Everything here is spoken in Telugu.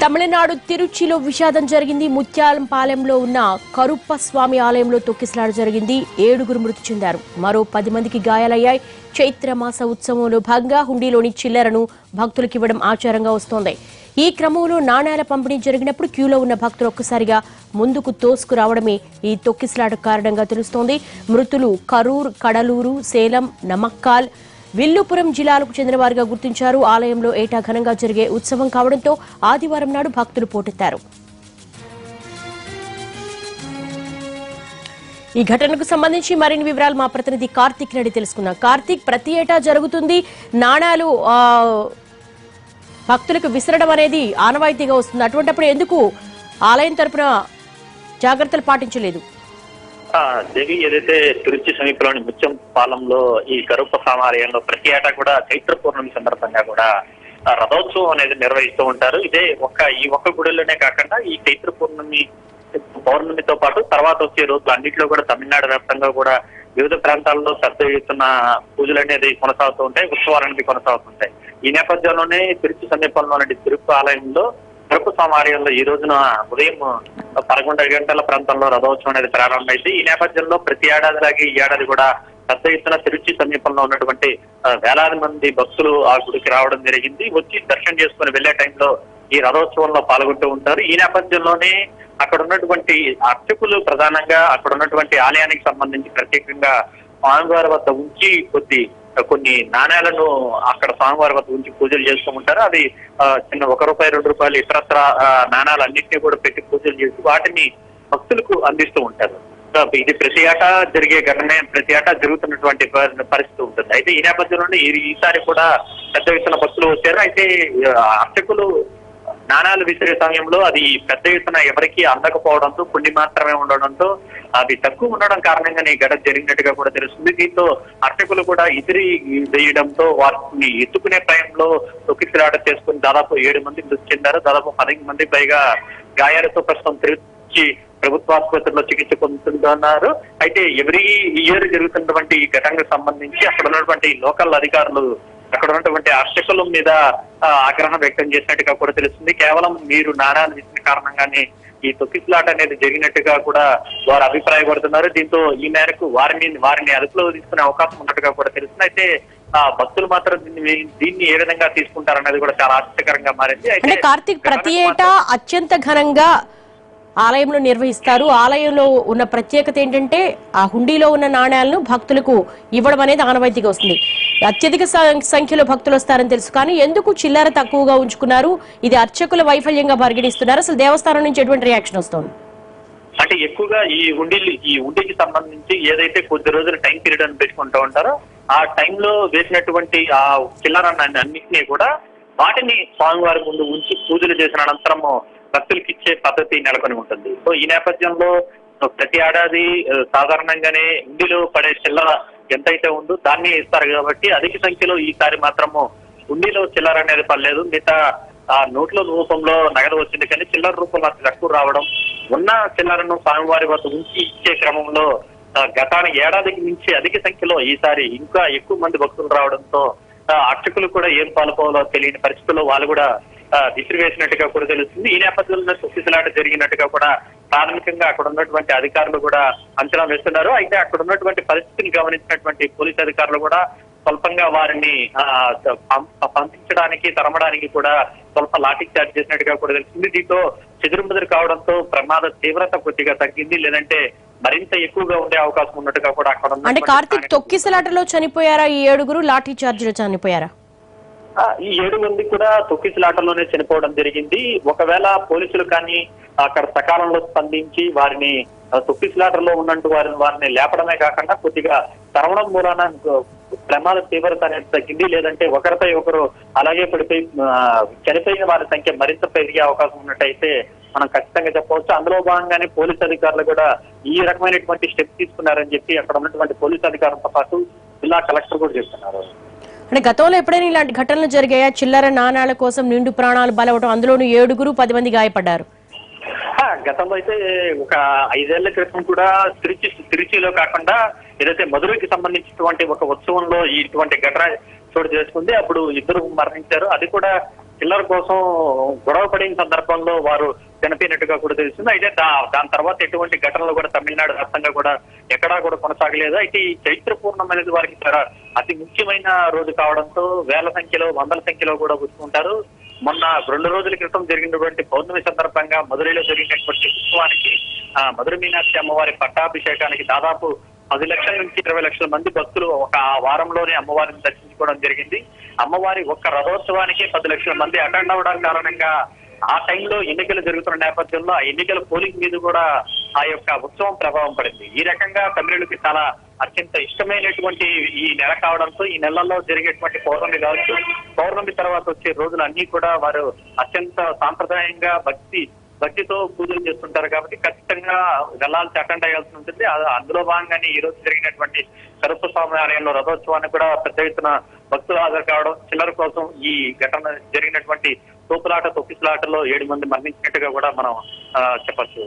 తమిళనాడు తిరుచిలో విషాదం జరిగింది. ముత్యాలంపాలెంలో ఉన్న కరుప్ప స్వామి ఆలయంలో తొక్కిసలాట జరిగింది. 7గురు మృతి చెందారు. మరో 10 మందికి గాయాలయ్యాయి. చైత్రమాస ఉత్సవంలో భాగంగా హుండీలోని చిల్లరను భక్తులకు ఇవ్వడం ఆచారంగా వస్తోంది. ఈ క్రమంలో నాణేల పంపిణీ జరిగినప్పుడు క్యూలో ఉన్న భక్తులు ఒక్కసారిగా ముందుకు తోసుకు రావడమే ఈ తొక్కిసలాట కారణంగా తెలుస్తోంది. మృతులు కరూర్, కడలూరు, సేలం, నమక్కాల్, విల్లుపురం జిల్లాలకు చెందిన వారిగా గుర్తించారు. ఆలయంలో ఏటా ఘనంగా జరిగే ఉత్సవం కావడంతో ఆదివారం నాడు భక్తులు పోటెత్తారు. ఈ ఘటనకు సంబంధించి మరిన్ని వివరాలు మా ప్రతినిధి కార్తిక్ రెడ్డి తెలుసుకుందాం. కార్తిక్, ప్రతి ఏటా జరుగుతుంది, నాణాలు భక్తులకు విసరడం అనేది ఆనవాయితీగా వస్తుంది. అటువంటిప్పుడు ఎందుకు ఆలయం తరపున జాగ్రత్తలు పాటించలేదు? దేవి, ఏదైతే తిరుచి సమీపంలోని ముత్యం పాలెంలో ఈ కరుప్ప ఆలయంలో ప్రతి ఏటా కూడా చైత్ర పౌర్ణమి సందర్భంగా కూడా రథోత్సవం అనేది నిర్వహిస్తూ ఉంటారు. ఇదే ఈ ఒక్క గుడిలోనే కాకుండా ఈ చైత్ర పౌర్ణమితో పాటు తర్వాత వచ్చే రోజులు అన్నింటిలో కూడా తమిళనాడు వ్యాప్తంగా కూడా వివిధ ప్రాంతాల్లో పెద్ద ఎత్తున పూజలు అనేది కొనసాగుతూ ఉంటాయి, ఉత్సవాలు అనేది కొనసాగుతుంటాయి. ఈ నేపథ్యంలోనే తిరుచి సమీపంలోని తిరుపతి ఆలయంలో కరుప్ప స్వామి ఆలయంలో ఈ రోజున ఉదయం 11 గంటల ప్రాంతంలో రథోత్సవం అనేది ప్రారంభమైంది. ఈ నేపథ్యంలో ప్రతి ఏడాదిలాగే ఈ ఏడాది కూడా పెద్ద ఎత్తున తిరుచి సమీపంలో ఉన్నటువంటి వేలాది మంది భక్తులు ఆ గుడికి రావడం జరిగింది. వచ్చి దర్శనం చేసుకుని వెళ్లే టైంలో ఈ రథోత్సవంలో పాల్గొంటూ ఉంటారు. ఈ నేపథ్యంలోనే అక్కడ ఉన్నటువంటి అర్చకులు ప్రధానంగా అక్కడ ఉన్నటువంటి ఆలయానికి సంబంధించి ప్రత్యేకంగా స్వామివారి వద్ద ఉంచి కొన్ని నాణ్యాలను అక్కడ స్వామివారి వద్ద ఉంచి పూజలు చేస్తూ ఉంటారు. అది చిన్న ₹1, ₹2 ఇతరత్ర నాణ్యాలన్నింటినీ కూడా పెట్టి పూజలు చేసి వాటిని భక్తులకు అందిస్తూ ఉంటారు. ఇది ప్రతి ఏటా జరిగే ఘటనే, ప్రతి ఏటా జరుగుతున్నటువంటి పరిస్థితి ఉంటుంది. అయితే ఈ నేపథ్యంలోనే ఈసారి కూడా పెద్ద ఎత్తున భక్తులు వచ్చారు. అయితే అర్చకులు నాణాలు విసిరే సమయంలో అది పెద్ద ఎత్తున ఎవరికి అందకపోవడంతో కొన్ని మాత్రమే ఉండడంతో అది తక్కువ ఉండడం కారణంగానే ఈ ఘటన జరిగినట్టుగా కూడా తెలుస్తుంది. దీంతో అర్చకులు కూడా ఇసిరి వేయడంతో వారిని ఎత్తుకునే టైంలో తొక్కిసలాట చేసుకుని దాదాపు 7 మంది మృతి చెందారు. దాదాపు 10 మంది పైగా గాయాలతో ప్రస్తుతం తిరుచి ప్రభుత్వ ఆసుపత్రిలో చికిత్స పొందుతున్నారు. అయితే ఎవరీ ఇయర్ జరుగుతున్నటువంటి ఈ ఘటనకు సంబంధించి అక్కడ ఉన్నటువంటి లోకల్ అధికారులు అక్కడ ఉన్నటువంటి అర్చకుల మీద ఆగ్రహం వ్యక్తం చేసినట్టుగా కూడా తెలుస్తుంది. కేవలం మీరు నాణాలు ఇచ్చిన కారణంగానే ఈ తొక్కిసలాట అనేది జరిగినట్టుగా కూడా వారు అభిప్రాయపడుతున్నారు. దీంతో ఈ మేరకు వారిని అదుపులో తీసుకునే అవకాశం ఉన్నట్టుగా కూడా తెలుస్తుంది. అయితే భక్తులు మాత్రం దీన్ని ఏ విధంగా తీసుకుంటారనేది కూడా చాలా ఆసక్తికరంగా మారింది. అయితే కార్తీక్, ప్రతి ఏటా అత్యంత ఘనంగా ఆలయంలో నిర్వహిస్తారు. ఆలయంలో ఉన్న ప్రత్యేకత ఏంటంటే ఆ హుండీలో ఉన్న నాణ్యాలను భక్తులకు ఇవ్వడం అనేది ఆనవాయితీగా వస్తుంది. అత్యధిక సంఖ్యలో భక్తులు వస్తారని తెలుసు, కానీ ఎందుకు చిల్లర తక్కువగా ఉంచుకున్నారు? ఇది అర్చకుల వైఫల్యంగా పరిగణిస్తున్నారు. అసలు దేవస్థానం నుంచి ఎటువంటి రియాక్షన్ వస్తుంది? అంటే ఎక్కువగా ఈ హుండీకి సంబంధించి ఏదైతే కొద్ది రోజులు టైం పీరియడ్ అని పెట్టుకుంటూ ఉంటారో ఆ టైంలో వేసినటువంటి ఆ చిల్లర అన్నింటినీ కూడా వాటిని స్వామివారి ముందు ఉంచి పూజలు చేసిన అనంతరము భక్తులకి ఇచ్చే పద్ధతి నెలకొని ఉంటుంది. సో ఈ నేపథ్యంలో ప్రతి ఏడాది సాధారణంగానే హుండీలో పడే చిల్లర ఎంతైతే ఉందో దాన్ని ఇస్తారు కాబట్టి అధిక సంఖ్యలో ఈసారి మాత్రము హుండీలో చిల్లర అనేది పడలేదు. మిగతా నోట్ల రూపంలో నగదు వచ్చింది, కానీ చిల్లర రూపంలో తక్కువ రావడం, ఉన్న చిల్లరను స్వామివారి వద్ద ఉంచి ఇచ్చే క్రమంలో గతానికి ఏడాదికి మించి అధిక సంఖ్యలో ఈసారి ఇంకా ఎక్కువ మంది భక్తులు రావడంతో అర్చకులు కూడా ఏం పాల్గొవాలో తెలియని పరిస్థితుల్లో వాళ్ళు కూడా విసిరివేసినట్టుగా కూడా తెలుస్తుంది. ఈ నేపథ్యంలో తొక్కిసలాట జరిగినట్టుగా కూడా ప్రాథమికంగా అక్కడ ఉన్నటువంటి అధికారులు కూడా అంచనా వేస్తున్నారు. అయితే అక్కడ ఉన్నటువంటి పరిస్థితిని గమనించినటువంటి పోలీసు అధికారులు కూడా స్వల్పంగా వారిని పంపించడానికి తరమడానికి కూడా స్వల్ప లాఠీ చార్జ్ చేసినట్టుగా కూడా తెలుస్తుంది. దీంతో చెదురుమదురు కావడంతో ప్రమాద తీవ్రత కొద్దిగా తగ్గింది, లేదంటే మరింత ఎక్కువగా ఉండే అవకాశం ఉన్నట్టుగా కూడా అక్కడ. అంటే కార్తీక్, తొక్కిసలాటలో చనిపోయారా ఈ 7గురు? లాఠీ చార్జ్ లో చనిపోయారా? ఈ 7 మంది కూడా తొక్కిసలాటలోనే చనిపోవడం జరిగింది. ఒకవేళ పోలీసులు కానీ అక్కడ సకాలంలో స్పందించి వారిని తొక్కిసలాటలో ఉన్నట్టు వారిని లేపడమే కాకుండా కొద్దిగా తరవడం మూలాన ప్రమాద తీవ్రత అనేది తగ్గింది, లేదంటే ఒకరిపై ఒకరు అలాగే పడిపోయి చనిపోయిన వారి సంఖ్య మరింత పెరిగే అవకాశం ఉన్నట్టయితే మనం ఖచ్చితంగా చెప్పవచ్చు. అందులో భాగంగానే పోలీసు అధికారులు కూడా ఈ రకమైనటువంటి స్టెప్ తీసుకున్నారని చెప్పి అక్కడ ఉన్నటువంటి పోలీసు అధికారులతో పాటు జిల్లా కలెక్టర్ కూడా చెప్తున్నారు. అంటే గతంలో ఎప్పుడైనా ఇలాంటి ఘటనలు జరిగాయా? చిల్లర నాణాల కోసం నిండు ప్రాణాలు బలవటం, అందులోనూ 7గురు 10 మంది గాయపడ్డారు. గతంలో అయితే ఒక 5 ఏళ్ల క్రితం కూడా తిరుచిలో కాకుండా ఏదైతే మధురైకి సంబంధించినటువంటి ఒక ఉత్సవంలో ఇటువంటి ఘటన చోటు చేసుకుంది. అప్పుడు 2 మరణించారు. అది కూడా చిల్లర కోసం గొడవ పడిన సందర్భంలో వారు చనిపోయినట్టుగా కూడా తెలుస్తుంది. అయితే దాని తర్వాత ఎటువంటి ఘటనలు కూడా తమిళనాడు వ్యాప్తంగా కూడా ఎక్కడా కూడా కొనసాగలేదు. అయితే ఈ చైత్ర పూర్ణం అనేది వారికి అతి ముఖ్యమైన రోజు కావడంతో వేల సంఖ్యలో వందల సంఖ్యలో కూడా కూర్చుంటారు. మొన్న 2 రోజుల క్రితం జరిగినటువంటి పౌర్ణమి సందర్భంగా మధురైలో జరిగినటువంటి ఉత్సవానికి మధుర మీనాక్షి అమ్మవారి పట్టాభిషేకానికి దాదాపు 10 లక్షల నుంచి 20 లక్షల మంది భక్తులు ఒక వారంలోనే అమ్మవారిని దర్శించుకోవడం జరిగింది. అమ్మవారి ఒక్క రథోత్సవానికి 10 లక్షల మంది అటెండ్ అవడం కారణంగా ఆ టైంలో ఎన్నికలు జరుగుతున్న నేపథ్యంలో ఆ ఎన్నికల పోలింగ్ మీద కూడా ఆ యొక్క ఉత్సవం ప్రభావం పడింది. ఈ రకంగా తమిళులకి చాలా అత్యంత ఇష్టమైనటువంటి ఈ నెల కావడంతో ఈ నెలల్లో జరిగేటువంటి పౌర్ణమి కావచ్చు, పౌర్ణమి తర్వాత వచ్చే రోజులన్నీ కూడా వారు అత్యంత సాంప్రదాయంగా భక్తితో పూజలు చేస్తుంటారు. కాబట్టి ఖచ్చితంగా వెళ్ళాల్సి అటెండ్ అయ్యాల్సి ఉంటుంది. అందులో భాగంగానే ఈ రోజు జరిగినటువంటి కరుప్ప స్వామి ఆలయంలో రథోత్సవాన్ని కూడా పెద్ద ఎత్తున భక్తులు హాజరు కావడం, చిల్లర కోసం ఈ ఘటన జరిగినటువంటి తొక్కిసలాటలో 7 మంది మరణించినట్టుగా కూడా మనం చెప్పచ్చు.